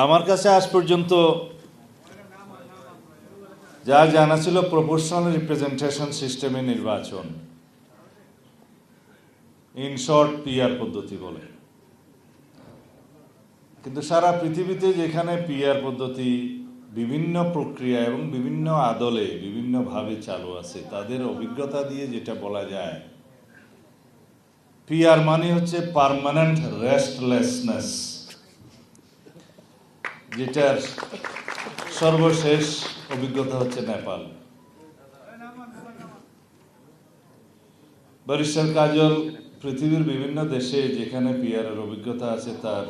আমার কাছে আজ পর্যন্ত যা জানা ছিল প্রপোর্শনাল রিপ্রেজেন্টেশন সিস্টেমে নির্বাচন, ইন শর্ট পিআর পদ্ধতি বলে। কিন্তু সারা পৃথিবীতে যেখানে পিআর পদ্ধতি বিভিন্ন প্রক্রিয়া এবং বিভিন্ন আদলে বিভিন্নভাবে চালু আছে, তাদের অভিজ্ঞতা দিয়ে যেটা বলা যায়, পিআর মানে হচ্ছে পার্মানেন্ট রেস্টলেসনেস, যেটার সর্বশেষ অভিজ্ঞতা হচ্ছে নেপাল। ব্যারিস্টার কাজল পৃথিবীর বিভিন্ন দেশে যেখানে পিআরের অভিজ্ঞতা আছে তার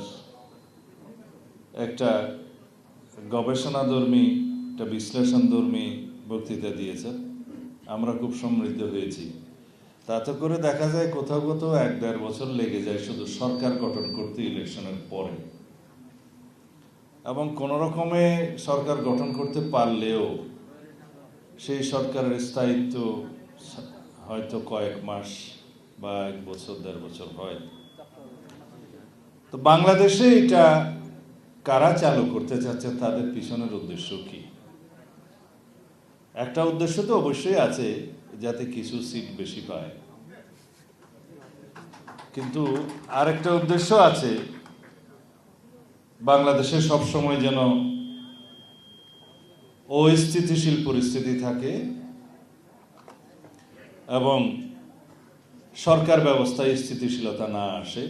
একটা গবেষণাধর্মী, একটা বিশ্লেষণধর্মী বক্তৃতা দিয়েছেন। আমরা খুব সমৃদ্ধ হয়েছি। তাতে করে দেখা যায় কোথাও কোথাও 1-1.5 বছর লেগে যায় শুধু সরকার গঠন করতে ইলেকশনের পরে, এবং কোনো রকমে সরকার গঠন করতে পারলেও সেই সরকারের স্থায়িত্ব হয়তো কয়েক মাস বা 1 বছর 1.5 বছর হয়। তো বাংলাদেশে এটা কারা চালু করতে চাচ্ছে, তাদের পিছনের উদ্দেশ্য কি? একটা উদ্দেশ্য তো অবশ্যই আছে, যাতে কিছু সিট বেশি পায়, কিন্তু আরেকটা উদ্দেশ্য আছে, বাংলাদেশে সবসময় যেন অস্থিতিশীল পরিস্থিতি থাকে এবং সরকার ব্যবস্থায় স্থিতিশীলতা না আসে,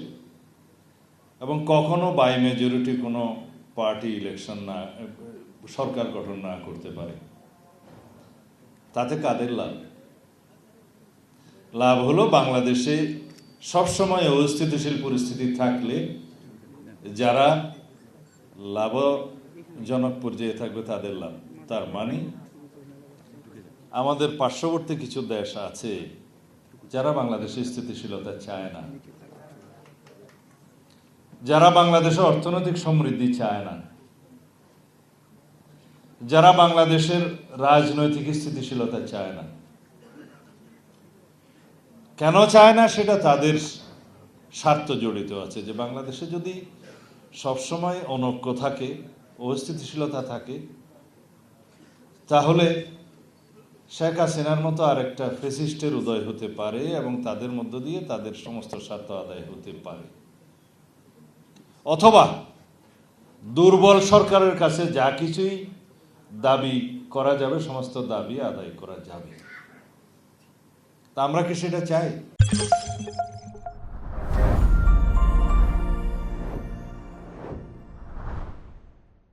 এবং কখনো বাই মেজরিটি কোনো পার্টি ইলেকশন না, সরকার গঠন না করতে পারে। তাতে কাদের লাভ? লাভ হলো বাংলাদেশে সবসময় অস্থিতিশীল পরিস্থিতি থাকলে যারা লাভজনক পর্যায়ে থাকবে তাদের লাভ। তার মানে আমাদের পার্শ্ববর্তী কিছু দেশ আছে যারা বাংলাদেশের স্থিতিশীলতা চায় না, যারা বাংলাদেশের অর্থনৈতিক সমৃদ্ধি চায় না, যারা বাংলাদেশের রাজনৈতিক স্থিতিশীলতা চায় না। কেন চায় না সেটা তাদের স্বার্থ জড়িত আছে, যে বাংলাদেশে যদি সবসময় অনৈক্য থাকে, অস্থিতিশীলতা থাকে, তাহলে শেখ হাসিনার মতো আরেকটা ফ্যাসিস্টের উদয় হতে পারে এবং তাদের মধ্য দিয়ে তাদের সমস্ত স্বার্থ আদায় হতে পারে। অথবা দুর্বল সরকারের কাছে যা কিছুই দাবি করা যাবে, সমস্ত দাবি আদায় করা যাবে। তা আমরা কি সেটা চাই?